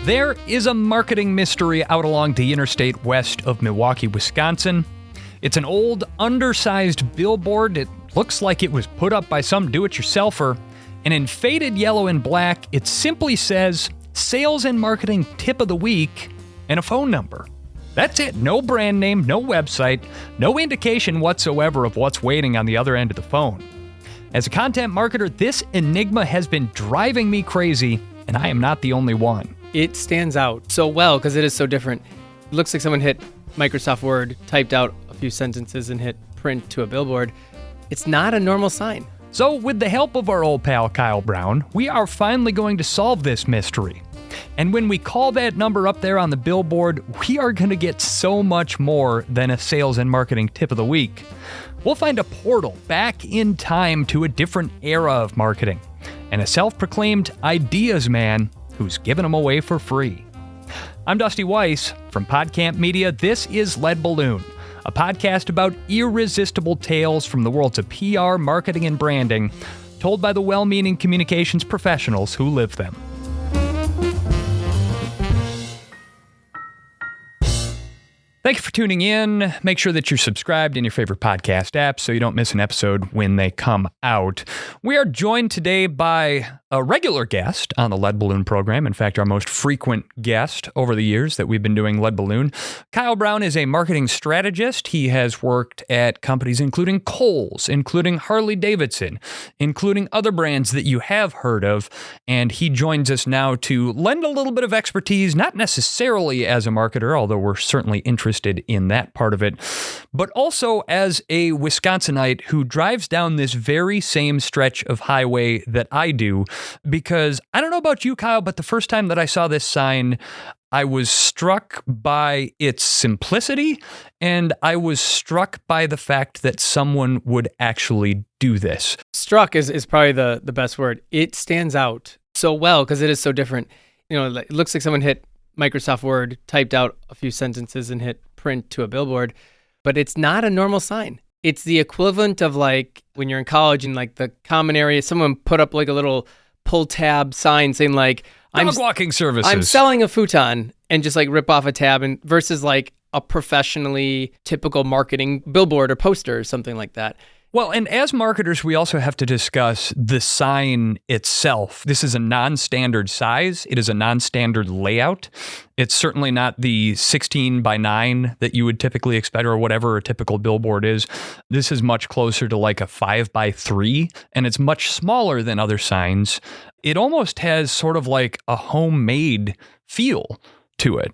There is a marketing mystery out along the interstate west of Milwaukee, Wisconsin. It's an old, undersized billboard. It looks like it was put up by some do-it-yourselfer. And in faded yellow and black, it simply says, Sales and Marketing Tip of the Week, and a phone number. That's it. No brand name, no website, no indication whatsoever of what's waiting on the other end of the phone. As a content marketer, this enigma has been driving me crazy, and I am not the only one. It stands out so well because it is so different. It looks like someone hit Microsoft Word, typed out a few sentences, and hit print to a billboard. It's not a normal sign. So with the help of our old pal Kyle Brown, we are finally going to solve this mystery. And when we call that number up there on the billboard, we are going to get so much more than a sales and marketing tip of the week. We'll find a portal back in time to a different era of marketing, and a self-proclaimed ideas man who's giving them away for free. I'm Dusty Weiss from PodCamp Media. This is Lead Balloon, a podcast about irresistible tales from the worlds of PR, marketing, and branding, told by the well-meaning communications professionals who live them. Thank you for tuning in. Make sure that you're subscribed in your favorite podcast app so you don't miss an episode when they come out. We are joined today by a regular guest on the Lead Balloon program. In fact, our most frequent guest over the years that we've been doing Lead Balloon. Kyle Brown is a marketing strategist. He has worked at companies including Kohl's, including Harley-Davidson, including other brands that you have heard of. And he joins us now to lend a little bit of expertise, not necessarily as a marketer, although we're certainly interested in that part of it, but also as a Wisconsinite who drives down this very same stretch of highway that I do, because I don't know about you, Kyle, but the first time that I saw this sign, I was struck by its simplicity, and I was struck by the fact that someone would actually do this. Struck is probably the best word. It stands out so well because it is so different. You know, it looks like someone hit Microsoft Word, typed out a few sentences, and hit print to a billboard, but it's not a normal sign. It's the equivalent of like when you're in college and like the common area, someone put up like a little pull tab sign saying like, Dog walking services. I'm selling a futon, and just like rip off a tab, and versus like a professionally typical marketing billboard or poster or something like that. Well, and as marketers, we also have to discuss the sign itself. This is a non-standard size. It is a non-standard layout. It's certainly not the 16 by 9 that you would typically expect, or whatever a typical billboard is. This is much closer to like a 5 by 3, and it's much smaller than other signs. It almost has sort of like a homemade feel to it.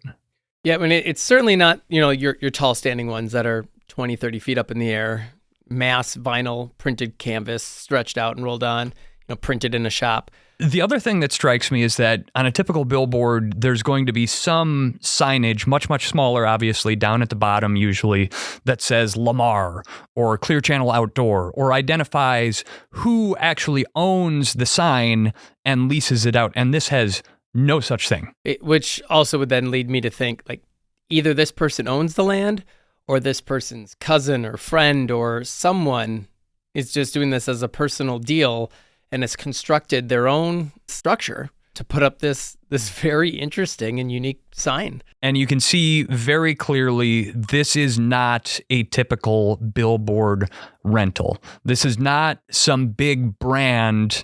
Yeah, I mean, it's certainly not, you know, your tall standing ones that are 20, 30 feet up in the air. Mass vinyl printed canvas stretched out and rolled on, printed in a shop. The other thing that strikes me is that on a typical billboard, there's going to be some signage, much, much smaller, obviously, down at the bottom usually, that says Lamar or Clear Channel Outdoor, or identifies who actually owns the sign and leases it out. And this has no such thing. Which also would then lead me to think, like, either this person owns the land, or this person's cousin or friend or someone is just doing this as a personal deal and has constructed their own structure to put up this very interesting and unique sign. And you can see very clearly this is not a typical billboard rental. This is not some big brand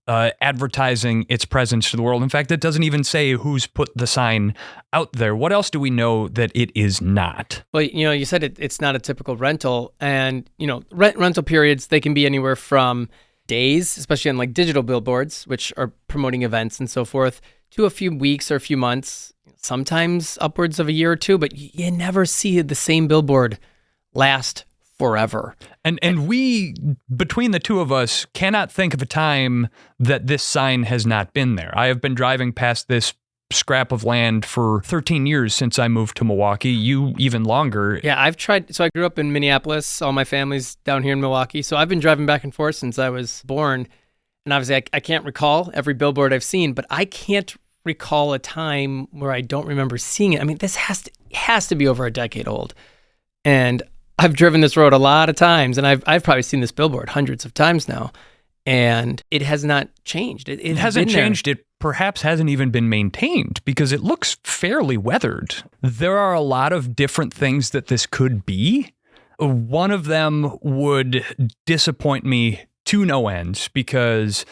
advertising its presence to the world. In fact, it doesn't even say who's put the sign out there. What else do we know that it is not? Well, you said it's not a typical rental, and rental periods, they can be anywhere from days, especially on like digital billboards, which are promoting events and so forth, to a few weeks or a few months, sometimes upwards of a year or two, but you never see the same billboard last forever. And we, between the two of us, cannot think of a time that this sign has not been there. I have been driving past this scrap of land for 13 years since I moved to Milwaukee. You even longer. Yeah, I've tried. So I grew up in Minneapolis. All my family's down here in Milwaukee. So I've been driving back and forth since I was born. And obviously I can't recall every billboard I've seen, but I can't recall a time where I don't remember seeing it. I mean, this has to be over a decade old. And I've driven this road a lot of times, and I've probably seen this billboard hundreds of times now, and it has not changed. It hasn't changed. It perhaps hasn't even been maintained because it looks fairly weathered. There are a lot of different things that this could be. One of them would disappoint me to no ends because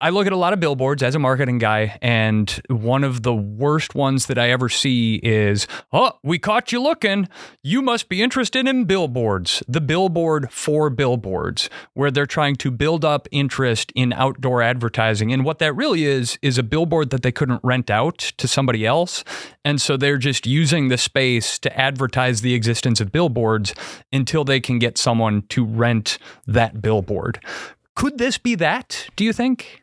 I look at a lot of billboards as a marketing guy, and one of the worst ones that I ever see is, oh, we caught you looking. You must be interested in billboards. The billboard for billboards, where they're trying to build up interest in outdoor advertising. And what that really is a billboard that they couldn't rent out to somebody else. And so they're just using the space to advertise the existence of billboards until they can get someone to rent that billboard. Could this be that, do you think?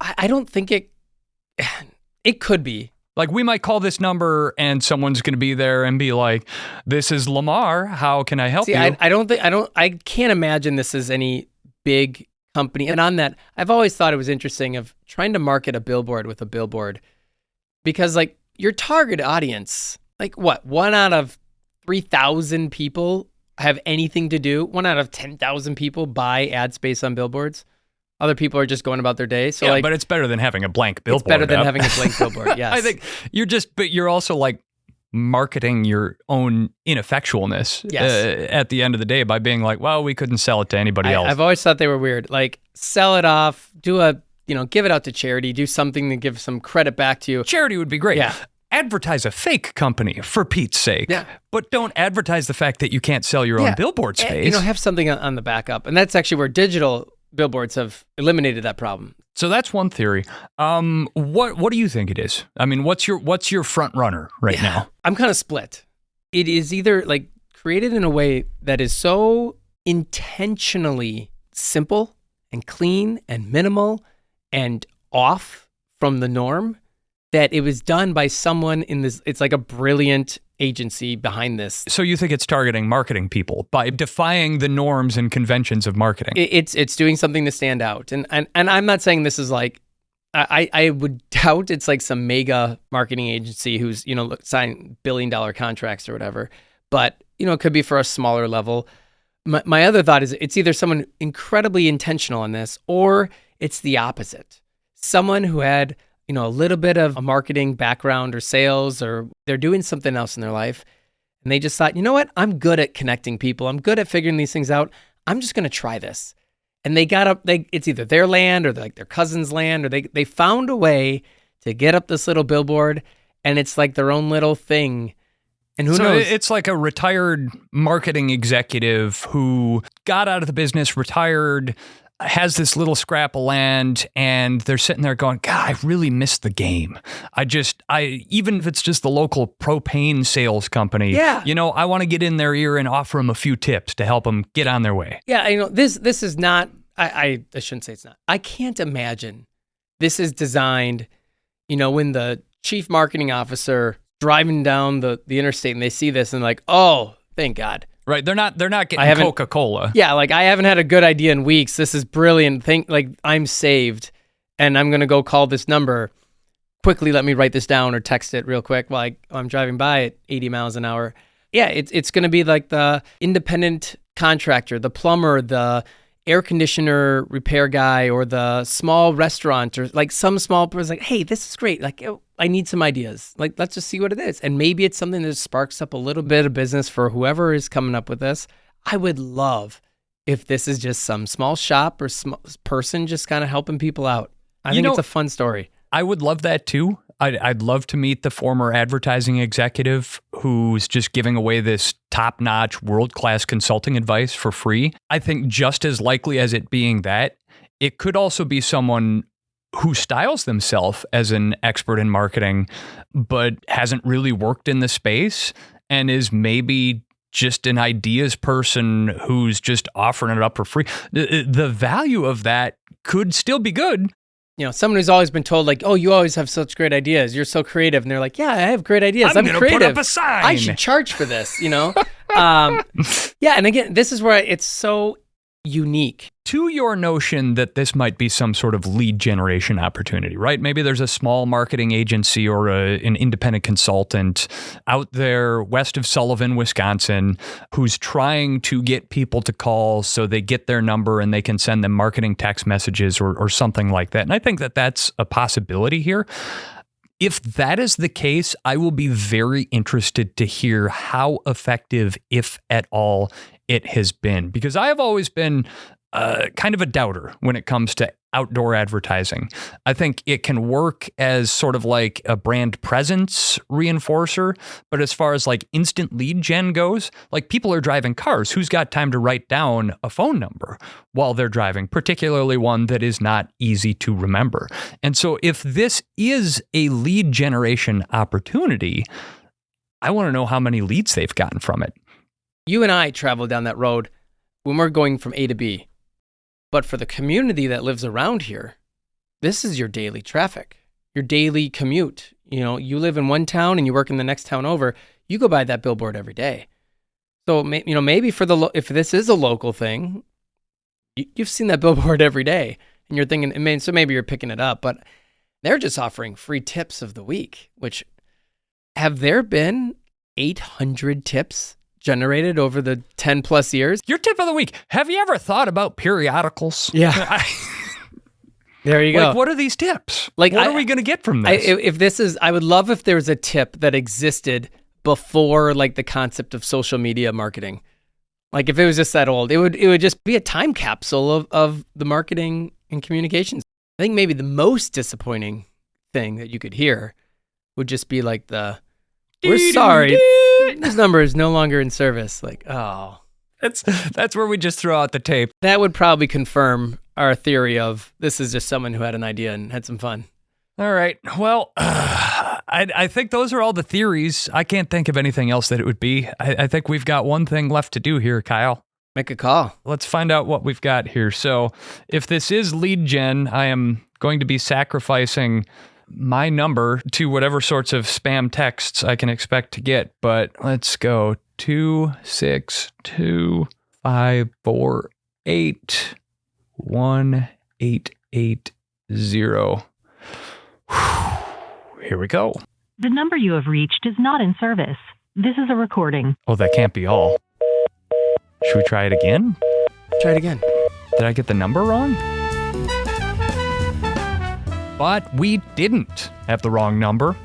I don't think it could be. Like, we might call this number and someone's going to be there and be like, this is Lamar. How can I help you? I can't imagine this is any big company. And on that, I've always thought it was interesting of trying to market a billboard with a billboard because like your target audience, like what? 1 out of 3,000 people have anything to do. 1 out of 10,000 people buy ad space on billboards. Other people are just going about their day. So but it's better than having a blank billboard. It's better than having a blank billboard, yes. I think but you're also like marketing your own ineffectualness at the end of the day by being like, well, we couldn't sell it to anybody else. I've always thought they were weird. Like, sell it off, give it out to charity, do something to give some credit back to you. Charity would be great. Yeah. Advertise a fake company, for Pete's sake. Yeah. But don't advertise the fact that you can't sell your own billboard space. Have something on the backup. And that's actually where digital billboards have eliminated that problem. So that's one theory. What do you think it is? I mean, what's your front runner right now? I'm kind of split. It is either like created in a way that is so intentionally simple and clean and minimal and off from the norm that it was done by someone in this. It's like a brilliant agency behind this. So you think it's targeting marketing people by defying the norms and conventions of marketing? It's doing something to stand out. And I'm not saying this is like, I would doubt it's like some mega marketing agency who's, signing $1 billion contracts or whatever. But, it could be for a smaller level. My other thought is it's either someone incredibly intentional on this or it's the opposite. Someone who had a little bit of a marketing background or sales, or they're doing something else in their life. And they just thought, you know what? I'm good at connecting people. I'm good at figuring these things out. I'm just going to try this. And they got up, it's either their land or like their cousin's land, or they found a way to get up this little billboard, and it's like their own little thing. And who knows? It's like a retired marketing executive who got out of the business, retired, has this little scrap of land, and they're sitting there going, God, I really missed the game. Even if it's just the local propane sales company, I want to get in their ear and offer them a few tips to help them get on their way. Yeah, this is not, I shouldn't say it's not. I can't imagine this is designed, when the chief marketing officer driving down the interstate and they see this and like, oh, thank God. Right, they're not getting Coca-Cola. Yeah, like I haven't had a good idea in weeks. This is brilliant. I'm saved, and I'm gonna go call this number. Quickly, let me write this down or text it real quick while I'm driving by at 80 miles an hour. Yeah, it's gonna be like the independent contractor, the plumber, the air conditioner repair guy, or the small restaurant, or like some small person. Like, hey, this is great. Like, I need some ideas. Like, let's just see what it is. And maybe it's something that sparks up a little bit of business for whoever is coming up with this. I would love if this is just some small shop or person just kind of helping people out. I think it's a fun story. I would love that too. I'd love to meet the former advertising executive who's just giving away this top-notch, world-class consulting advice for free. I think just as likely as it being that, it could also be someone who styles themselves as an expert in marketing, but hasn't really worked in the space and is maybe just an ideas person who's just offering it up for free. The value of that could still be good. Someone who's always been told like, oh, you always have such great ideas. You're so creative. And they're like, yeah, I have great ideas. I'm going to creative. put up a sign. I should charge for this, Yeah. And again, this is where it's so unique. To your notion that this might be some sort of lead generation opportunity, right? Maybe there's a small marketing agency or an independent consultant out there west of Sullivan, Wisconsin, who's trying to get people to call so they get their number and they can send them marketing text messages or something like that. And I think that that's a possibility here. If that is the case, I will be very interested to hear how effective, if at all, it has been. Because I have always been kind of a doubter when it comes to outdoor advertising. I think it can work as sort of like a brand presence reinforcer, but as far as like instant lead gen goes, like people are driving cars. Who's got time to write down a phone number while they're driving, particularly one that is not easy to remember? And so if this is a lead generation opportunity, I want to know how many leads they've gotten from it. You and I travel down that road when we're going from A to B. But for the community that lives around here, this is your daily traffic, your daily commute. You know, you live in one town and you work in the next town over, you go by that billboard every day. So, maybe if this is a local thing, you've seen that billboard every day and you're thinking, so maybe you're picking it up, but they're just offering free tips of the week, which have there been 800 tips generated over the 10 plus years? Your tip of the week. Have you ever thought about periodicals? Yeah. There you go. Like, what are these tips? Like, what are we going to get from this? I would love if there was a tip that existed before like the concept of social media marketing. Like if it was just that old, it would just be a time capsule of the marketing and communications. I think maybe the most disappointing thing that you could hear would just be like we're sorry. This number is no longer in service. Like, oh. That's where we just throw out the tape. That would probably confirm our theory of this is just someone who had an idea and had some fun. All right. Well, I think those are all the theories. I can't think of anything else that it would be. I think we've got one thing left to do here, Kyle. Make a call. Let's find out what we've got here. So if this is lead gen, I am going to be sacrificing my number to whatever sorts of spam texts I can expect to get. But let's go 262581880. Here we go. The number you have reached is not in service. This is a recording. Oh, that can't be all. Should we try it again? Try it again. Did I get the number wrong? But we didn't have the wrong number.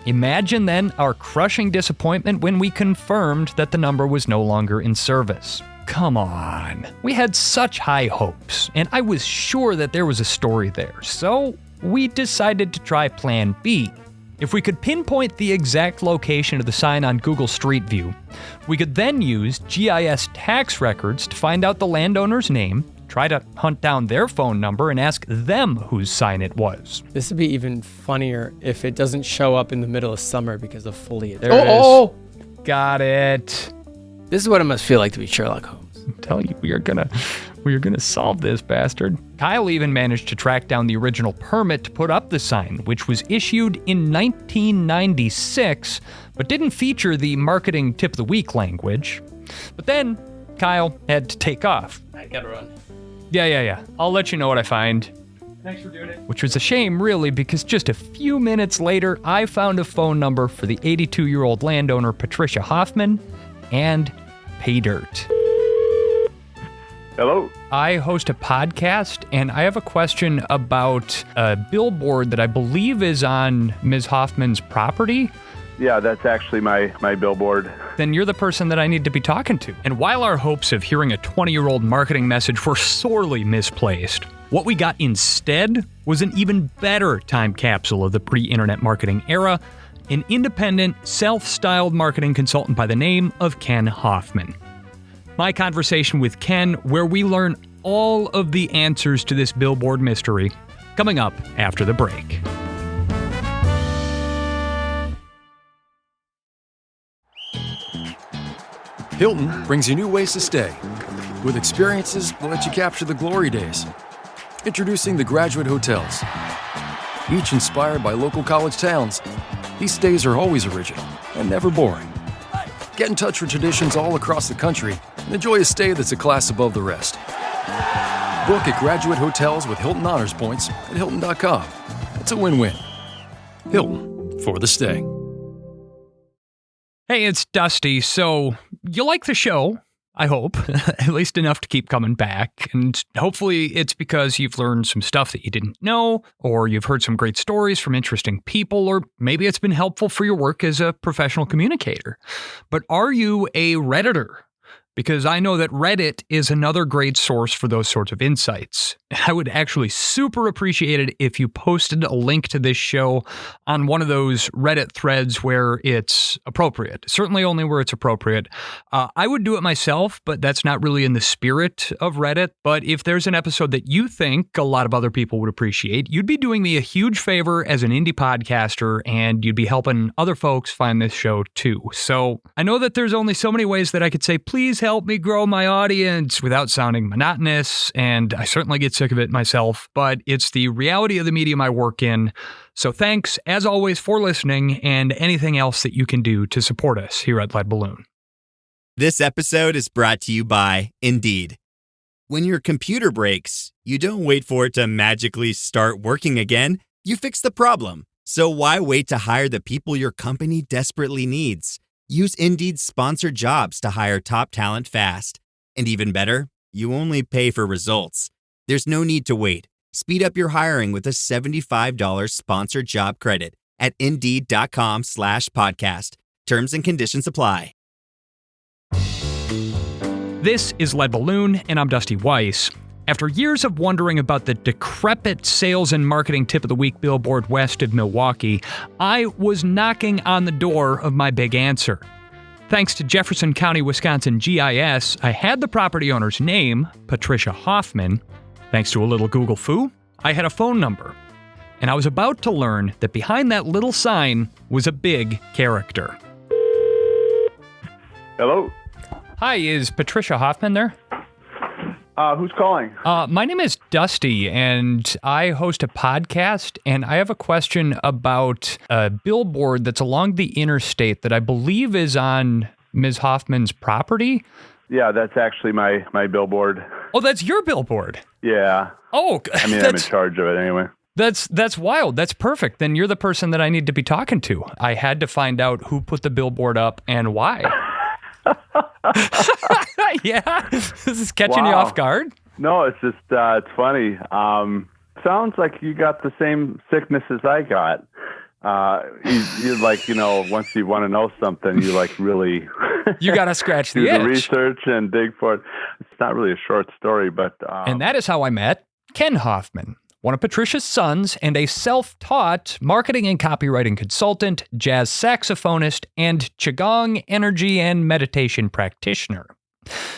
Imagine then our crushing disappointment when we confirmed that the number was no longer in service. Come on. We had such high hopes, and I was sure that there was a story there. So we decided to try Plan B. If we could pinpoint the exact location of the sign on Google Street View, we could then use GIS tax records to find out the landowner's name, try to hunt down their phone number, and ask them whose sign it was. This would be even funnier if it doesn't show up in the middle of summer because of foliage. There it is. Got it. This is what it must feel like to be Sherlock Holmes. I'm telling you, we are gonna solve this bastard. Kyle even managed to track down the original permit to put up the sign, which was issued in 1996, but didn't feature the marketing tip of the week language. But then Kyle had to take off. I gotta run. Yeah. I'll let you know what I find. Thanks for doing it. Which was a shame, really, because just a few minutes later, I found a phone number for the 82-year-old landowner, Patricia Hoffman, and pay dirt. Hello? I host a podcast, and I have a question about a billboard that I believe is on Ms. Hoffman's property. Yeah, that's actually my billboard. Then you're the person that I need to be talking to. And while our hopes of hearing a 20-year-old marketing message were sorely misplaced, what we got instead was an even better time capsule of the pre-internet marketing era, an independent, self-styled marketing consultant by the name of Ken Hoffman. My conversation with Ken, where we learn all of the answers to this billboard mystery, coming up after the break. Hilton brings you new ways to stay, with experiences that let you capture the glory days. Introducing the Graduate Hotels. Each inspired by local college towns, these stays are always original and never boring. Get in touch with traditions all across the country and enjoy a stay that's a class above the rest. Book at graduate hotels with Hilton Honors Points at Hilton.com. It's a win-win. Hilton, for the stay. Hey, it's Dusty. So, you like the show, I hope, at least enough to keep coming back. And hopefully it's because you've learned some stuff that you didn't know, or you've heard some great stories from interesting people, or maybe it's been helpful for your work as a professional communicator. But are you a Redditor? Because I know that Reddit is another great source for those sorts of insights. I would actually super appreciate it if you posted a link to this show on one of those Reddit threads where it's appropriate. Certainly only where it's appropriate. I would do it myself, but that's not really in the spirit of Reddit. But if there's an episode that you think a lot of other people would appreciate, you'd be doing me a huge favor as an indie podcaster, and you'd be helping other folks find this show too. So I know that there's only so many ways that I could say, please help me grow my audience without sounding monotonous, and I certainly get sick of it myself, but it's the reality of the medium I work in. So thanks, as always, for listening and anything else that you can do to support us here at Lead Balloon. This episode is brought to you by Indeed. When your computer breaks, you don't wait for it to magically start working again. You fix the problem. So why wait to hire the people your company desperately needs? Use Indeed's sponsored jobs to hire top talent fast. And even better, you only pay for results. There's no need to wait. Speed up your hiring with a $75 sponsored job credit at Indeed.com/podcast. Terms and conditions apply. This is Lead Balloon, and I'm Dusty Weiss. After years of wondering about the decrepit sales and marketing tip of the week billboard west of Milwaukee, I was knocking on the door of my big answer. Thanks to Jefferson County, Wisconsin GIS, I had the property owner's name, Patricia Hoffman. Thanks to a little Google foo, I had a phone number. And I was about to learn that behind that little sign was a big character. Hello? Hi, is Patricia Hoffman there? Who's calling? My name is Dusty, and I host a podcast, and I have a question about a billboard that's along the interstate that I believe is on Ms. Hoffman's property. Yeah, that's actually my billboard. Oh, that's your billboard? Yeah. Oh, I mean, I'm in charge of it anyway. That's wild. That's perfect. Then you're the person that I need to be talking to. I had to find out who put the billboard up and why. Yeah, this is catching you off guard. No, it's just it's funny. Sounds like you got the same sickness as I got. You're like, once you want to know something, you like really you got to scratch the do itch. the research and dig for it. It's not really a short story, but and that is how I met Ken Hoffman, one of Patricia's sons and a self-taught marketing and copywriting consultant, jazz saxophonist, and Qigong energy and meditation practitioner.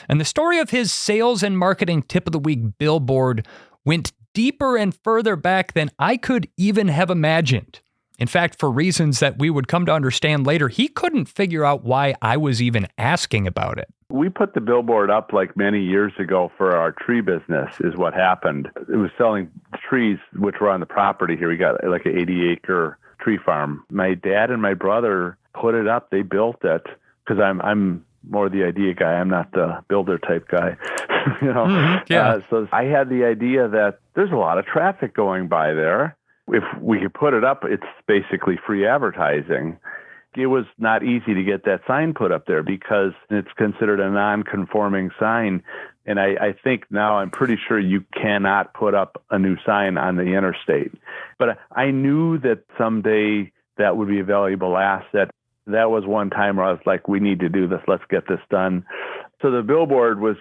And the story of his sales and marketing tip of the week billboard went deeper and further back than I could even have imagined. In fact, for reasons that we would come to understand later, he couldn't figure out why I was even asking about it. we put the billboard up like many years ago for our tree business is what happened. It was selling trees, which were on the property here. We got like an 80-acre tree farm. My dad and my brother put it up. They built it because I'm more the idea guy. I'm not the builder type guy. So I had the idea that there's a lot of traffic going by there. If we could put it up, it's basically free advertising. It was not easy to get that sign put up there because it's considered a non-conforming sign. And I think now I'm pretty sure you cannot put up a new sign on the interstate. But I knew that someday that would be a valuable asset. That was one time where I was like, we need to do this. Let's get this done. So the billboard was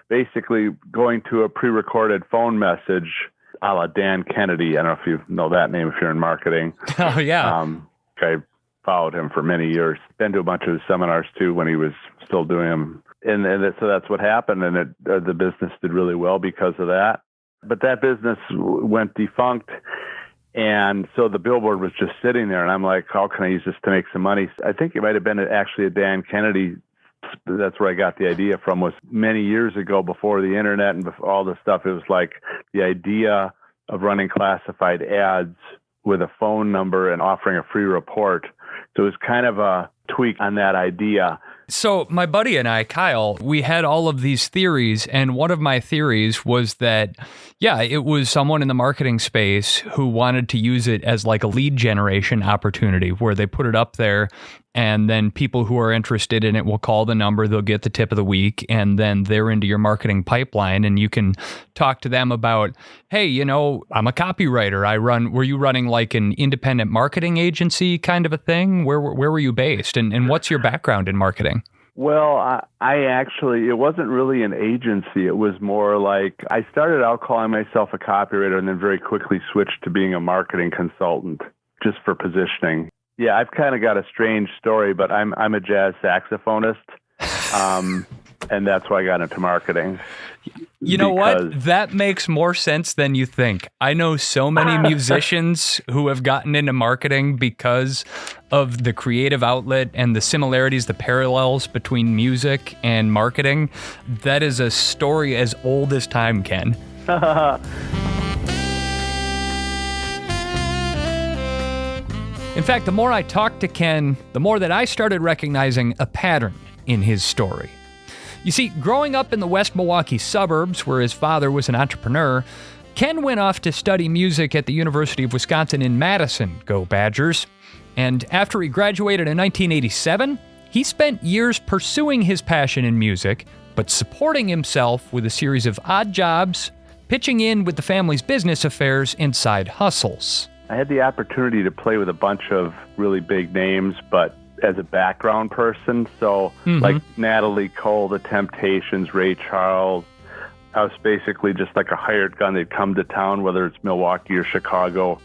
basically going to a pre-recorded phone message a la Dan Kennedy. I don't know if you know that name if you're in marketing. Oh, yeah. I followed him for many years. Been to a bunch of his seminars, too, when he was still doing them. So that's what happened, and the business did really well because of that. But that business went defunct, and so the billboard was just sitting there, and I'm like, how can I use this to make some money? I think it might have been actually a Dan Kennedy. That's where I got the idea from, was many years ago before the internet and before all this stuff. It was like the idea of running classified ads with a phone number and offering a free report. So it was kind of a tweak on that idea. So my buddy and I, Kyle, we had all of these theories, and one of my theories was that, yeah, it was someone in the marketing space who wanted to use it as like a lead generation opportunity where they put it up there, and then people who are interested in it will call the number, they'll get the tip of the week, and then they're into your marketing pipeline, and you can talk to them about, hey, you know, I'm a copywriter. Were you running like an independent marketing agency kind of a thing? Where were you based? And what's your background in marketing? Well, I actually, it wasn't really an agency. It was more like I started out calling myself a copywriter and then very quickly switched to being a marketing consultant just for positioning. Yeah, I've kind of got a strange story, but I'm a jazz saxophonist, and that's why I got into marketing. You know what? That makes more sense than you think. I know so many musicians who have gotten into marketing because of the creative outlet and the similarities, the parallels between music and marketing. That is a story as old as time, Ken. In fact, the more I talked to Ken, the more that I started recognizing a pattern in his story. You see, growing up in the West Milwaukee suburbs, where his father was an entrepreneur, Ken went off to study music at the University of Wisconsin in Madison, go Badgers. And after he graduated in 1987, he spent years pursuing his passion in music, but supporting himself with a series of odd jobs, pitching in with the family's business affairs and side hustles. I had the opportunity to play with a bunch of really big names, but as a background person. So like Natalie Cole, The Temptations, Ray Charles. I was basically just like a hired gun. They'd come to town, whether it's Milwaukee or Chicago.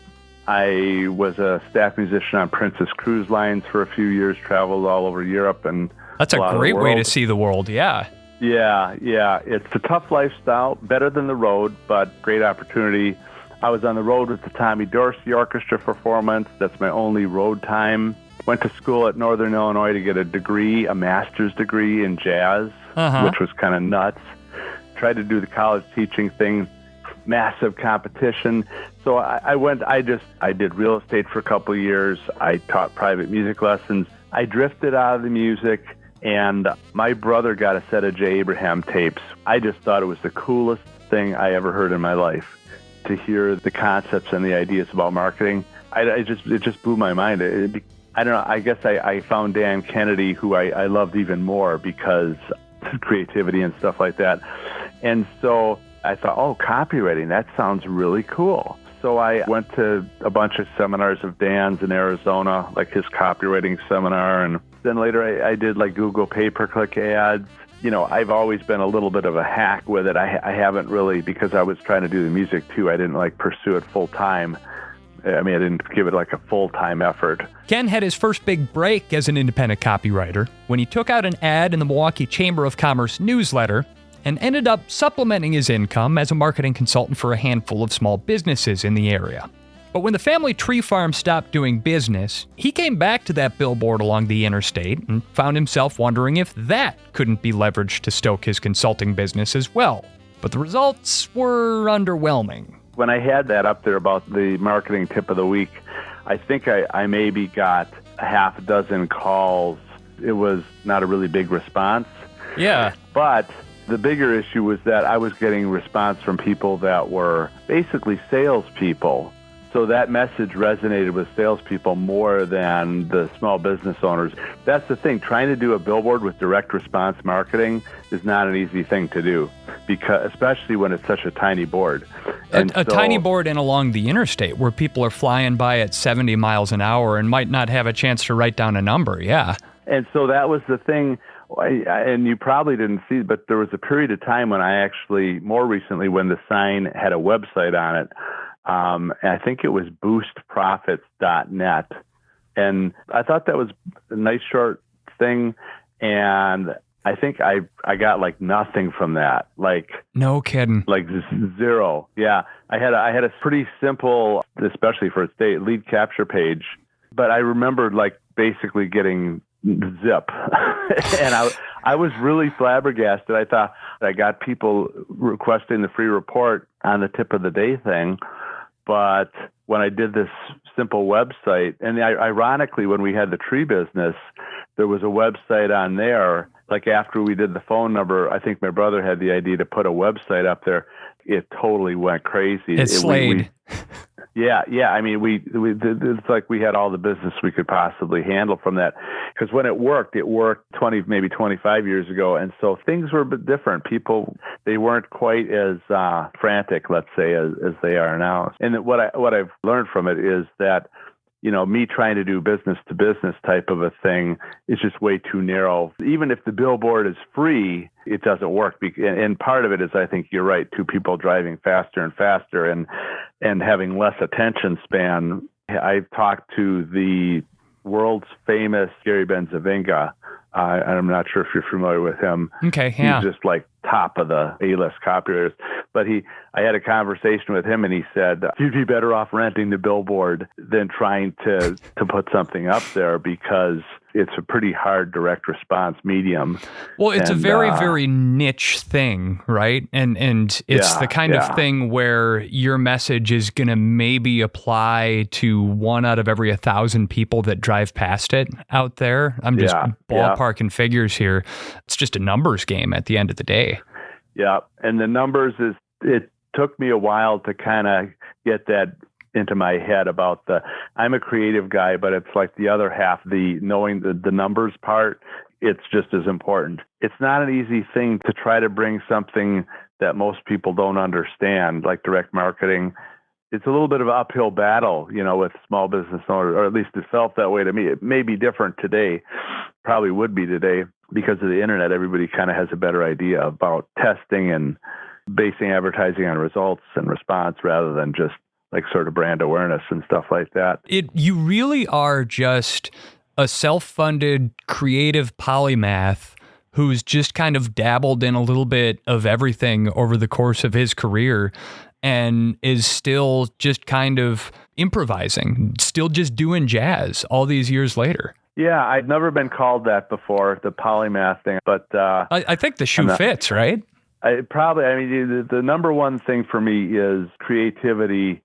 I was a staff musician on Princess Cruise Lines for a few years, traveled all over Europe. And that's a great way to see the world, yeah. Yeah. It's a tough lifestyle, better than the road, but great opportunity. I was on the road with the Tommy Dorsey Orchestra performance. That's my only road time. Went to school at Northern Illinois to get a degree, a master's degree in jazz, which was kind of nuts. Tried to do the college teaching thing, massive competition. So I did real estate for a couple of years. I taught private music lessons. I drifted out of the music, and my brother got a set of Jay Abraham tapes. I just thought it was the coolest thing I ever heard in my life, to hear the concepts and the ideas about marketing. It just blew my mind. I don't know, I guess I found Dan Kennedy, who I loved even more because of creativity and stuff like that. And so I thought, oh, copywriting, that sounds really cool. So I went to a bunch of seminars of Dan's in Arizona, like his copywriting seminar. And then later I did like Google pay-per-click ads. You know, I've always been a little bit of a hack with it. I haven't really, because I was trying to do the music too, I didn't like pursue it full time. I mean, I didn't give it like a full-time effort. Ken had his first big break as an independent copywriter when he took out an ad in the Milwaukee Chamber of Commerce newsletter and ended up supplementing his income as a marketing consultant for a handful of small businesses in the area. But when the family tree farm stopped doing business, he came back to that billboard along the interstate and found himself wondering if that couldn't be leveraged to stoke his consulting business as well. But the results were underwhelming. When I had that up there about the marketing tip of the week, I think I maybe got a half a dozen calls. It was not a really big response. Yeah. But the bigger issue was that I was getting response from people that were basically salespeople. So that message resonated with salespeople more than the small business owners. That's the thing. Trying to do a billboard with direct response marketing is not an easy thing to do, because especially when it's such a tiny board. A tiny board and along the interstate where people are flying by at 70 miles an hour and might not have a chance to write down a number. Yeah. And so that was the thing. And you probably didn't see, but there was a period of time when I actually, more recently, when the sign had a website on it. And I think it was boostprofits.net. And I thought that was a nice short thing. And I think I got like nothing from that. Like, no kidding. Like zero. Yeah. I had a pretty simple, especially for a state, lead capture page. But I remembered like basically getting zip. And I was really flabbergasted. I thought I got people requesting the free report on the tip of the day thing. But when I did this simple website, and ironically, when we had the tree business, there was a website on there. Like after we did the phone number, I think my brother had the idea to put a website up there. It totally went crazy. It slayed. Yeah. I mean, it's like we had all the business we could possibly handle from that. Because when it worked 20, maybe 25 years ago. And so things were a bit different. People, they weren't quite as frantic, let's say, as they are now. And what I've learned from it is that, me trying to do business to business type of a thing is just way too narrow. Even if the billboard is free, it doesn't work. And part of it is, I think you're right, two people driving faster and faster and having less attention span. I've talked to the world's famous Gary Benzavinga. I'm not sure if you're familiar with him. Okay, yeah. He's just like top of the A-list copywriters. But I had a conversation with him, and he said, you'd be better off renting the billboard than trying to put something up there, because it's a pretty hard direct response medium. Well, it's a very, very niche thing, right? And it's the kind of thing where your message is going to maybe apply to 1 out of every 1,000 people that drive past it out there. I'm just ballparking figures here. It's just a numbers game at the end of the day. Yeah. And the numbers it took me a while to kind of get that into my head about I'm a creative guy, but it's like the other half, knowing the numbers part, it's just as important. It's not an easy thing to try to bring something that most people don't understand, like direct marketing. It's a little bit of an uphill battle, with small business owners, or at least it felt that way to me. It may be different today, probably would be today, because of the internet. Everybody kind of has a better idea about testing and basing advertising on results and response rather than just like sort of brand awareness and stuff like that. You really are just a self-funded creative polymath who's just kind of dabbled in a little bit of everything over the course of his career and is still just kind of improvising, still just doing jazz all these years later. Yeah, I'd never been called that before, the polymath thing, but I think the shoe fits, right? The number one thing for me is creativity.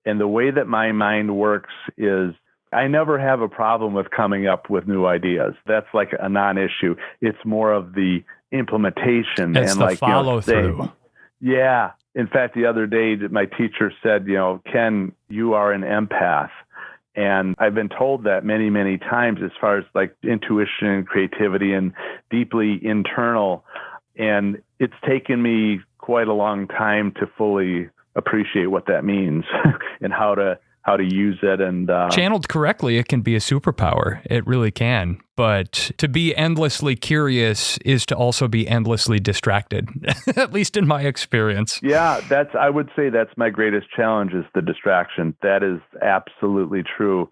And the way that my mind works is I never have a problem with coming up with new ideas. That's like a non-issue. It's more of the implementation and the follow through. Yeah. In fact, the other day, my teacher said, Ken, you are an empath. And I've been told that many, many times as far as like intuition and creativity and deeply internal. And it's taken me quite a long time to fully appreciate what that means and how to use it. And channeled correctly, it can be a superpower. It really can. But to be endlessly curious is to also be endlessly distracted, at least in my experience. Yeah, I would say that's my greatest challenge, is the distraction. That is absolutely true.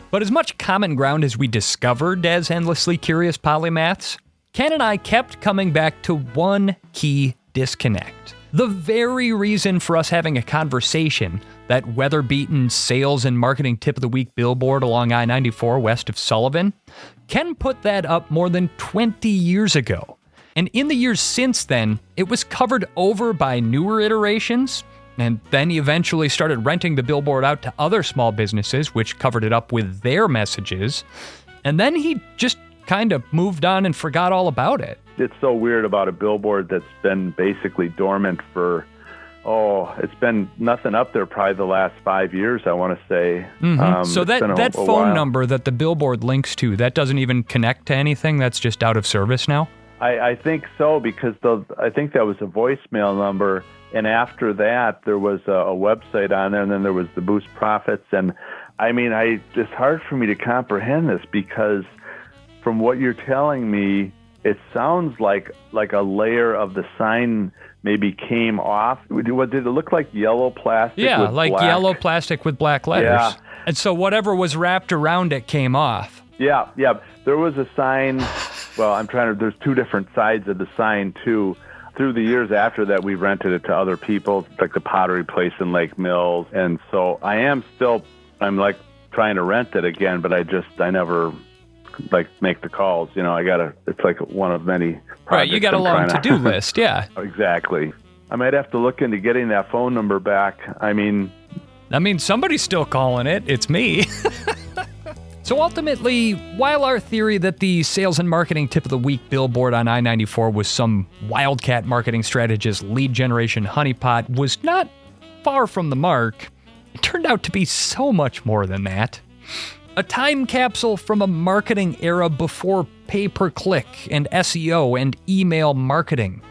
But as much common ground as we discovered as endlessly curious polymaths, Ken and I kept coming back to one key disconnect. The very reason for us having a conversation, that weather-beaten sales and marketing tip of the week billboard along I-94 west of Sullivan, Ken put that up more than 20 years ago. And in the years since then, it was covered over by newer iterations, and then he eventually started renting the billboard out to other small businesses, which covered it up with their messages. And then he just kind of moved on and forgot all about it. It's so weird about a billboard that's been basically dormant for, it's been nothing up there probably the last 5 years, I want to say. Mm-hmm. So that phone number that the billboard links to, that doesn't even connect to anything? That's just out of service now? I think so, because I think that was a voicemail number. And after that, there was a website on there, and then there was the Boost Profits. And I mean, it's hard for me to comprehend this, because from what you're telling me, it sounds like a layer of the sign maybe came off. Did it look like yellow plastic? Yeah, with like black? Yellow plastic with black letters. Yeah. And so whatever was wrapped around it came off. Yeah. There was a sign. Well, there's two different sides of the sign too. Through the years after that, we rented it to other people, like the Pottery Place in Lake Mills. And so I'm like trying to rent it again, but I never like make the calls. It's like one of many projects. Right, you got a long to-do list, yeah. Exactly. I might have to look into getting that phone number back. I mean, somebody's still calling it. It's me. So ultimately, while our theory that the sales and marketing tip of the week billboard on I-94 was some wildcat marketing strategist lead generation honeypot was not far from the mark, it turned out to be so much more than that. A time capsule from a marketing era before pay-per-click and SEO and email marketing.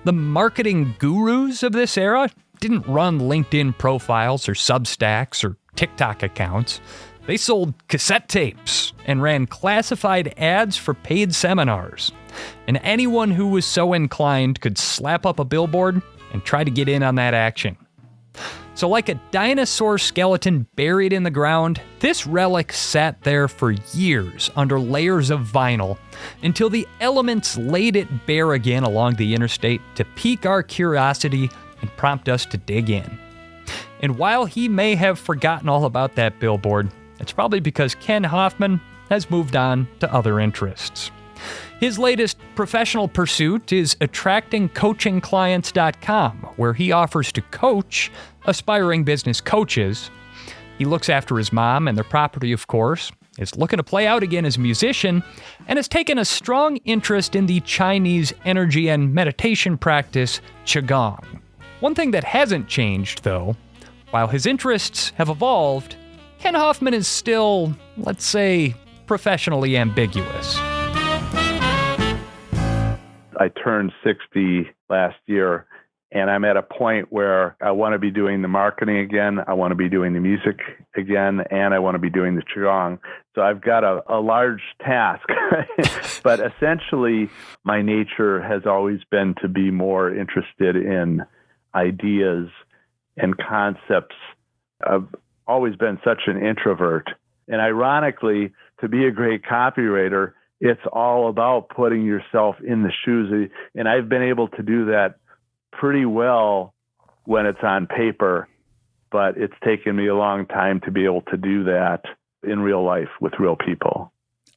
The marketing gurus of this era didn't run LinkedIn profiles or Substacks or TikTok accounts. They sold cassette tapes and ran classified ads for paid seminars. And anyone who was so inclined could slap up a billboard and try to get in on that action. So like a dinosaur skeleton buried in the ground, this relic sat there for years under layers of vinyl until the elements laid it bare again along the interstate to pique our curiosity and prompt us to dig in. And while he may have forgotten all about that billboard, it's probably because Ken Hoffman has moved on to other interests. His latest professional pursuit is attractingcoachingclients.com, where he offers to coach aspiring business coaches. He looks after his mom and their property, of course, is looking to play out again as a musician, and has taken a strong interest in the Chinese energy and meditation practice, Qigong. One thing that hasn't changed, though, while his interests have evolved, Ken Hoffman is still, let's say, professionally ambiguous. I turned 60 last year, and I'm at a point where I want to be doing the marketing again, I want to be doing the music again, and I want to be doing the Qigong. So I've got a large task. But essentially, my nature has always been to be more interested in ideas and concepts. I've always been such an introvert. And ironically, to be a great copywriter, it's all about putting yourself in the shoes. And I've been able to do that pretty well when it's on paper, but it's taken me a long time to be able to do that in real life with real people.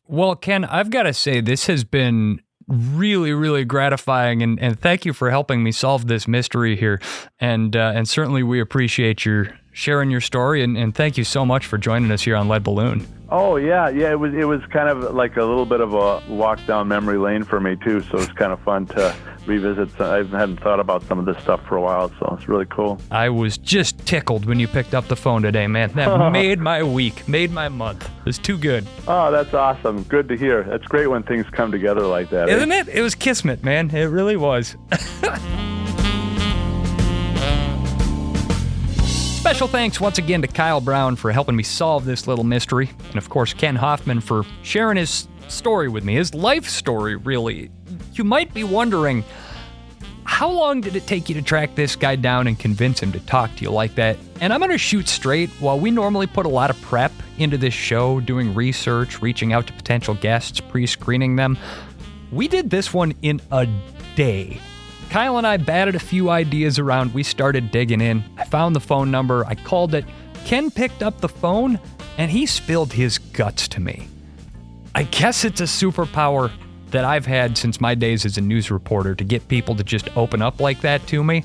Well, Ken, I've got to say, this has been really, really gratifying, and thank you for helping me solve this mystery here. And certainly we appreciate your sharing your story, and thank you so much for joining us here on Lead Balloon. Oh, yeah. It was kind of like a little bit of a walk down memory lane for me, too. So it's kind of fun to revisit. I hadn't thought about some of this stuff for a while, so it's really cool. I was just tickled when you picked up the phone today, man. That made my week, made my month. It was too good. Oh, that's awesome. Good to hear. That's great when things come together like that. Isn't it? It was kismet, man. It really was. Special thanks once again to Kyle Brown for helping me solve this little mystery. And of course, Ken Hoffman for sharing his story with me, his life story, really. You might be wondering, how long did it take you to track this guy down and convince him to talk to you like that? And I'm going to shoot straight. While we normally put a lot of prep into this show, doing research, reaching out to potential guests, pre-screening them, we did this one in a day. Kyle and I batted a few ideas around. We started digging in. I found the phone number. I called it. Ken picked up the phone, and he spilled his guts to me. I guess it's a superpower that I've had since my days as a news reporter to get people to just open up like that to me.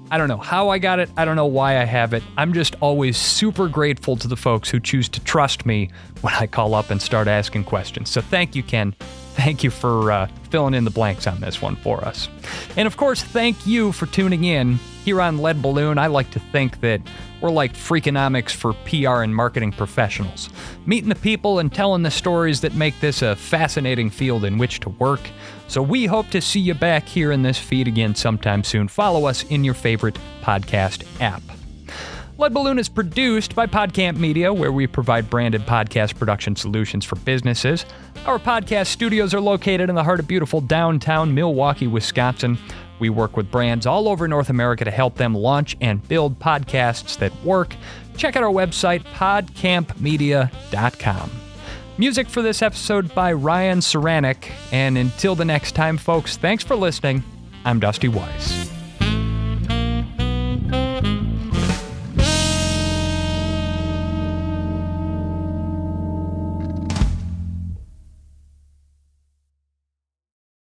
I don't know how I got it. I don't know why I have it. I'm just always super grateful to the folks who choose to trust me when I call up and start asking questions. So thank you, Ken. Thank you for filling in the blanks on this one for us. And of course, thank you for tuning in. Here on Lead Balloon, I like to think that we're like Freakonomics for PR and marketing professionals, meeting the people and telling the stories that make this a fascinating field in which to work. So we hope to see you back here in this feed again sometime soon. Follow us in your favorite podcast app. Lead Balloon is produced by PodCamp Media, where we provide branded podcast production solutions for businesses. Our podcast studios are located in the heart of beautiful downtown Milwaukee, Wisconsin. We work with brands all over North America to help them launch and build podcasts that work. Check out our website, podcampmedia.com. Music for this episode by Ryan Saranik. And until the next time, folks, thanks for listening. I'm Dusty Weiss.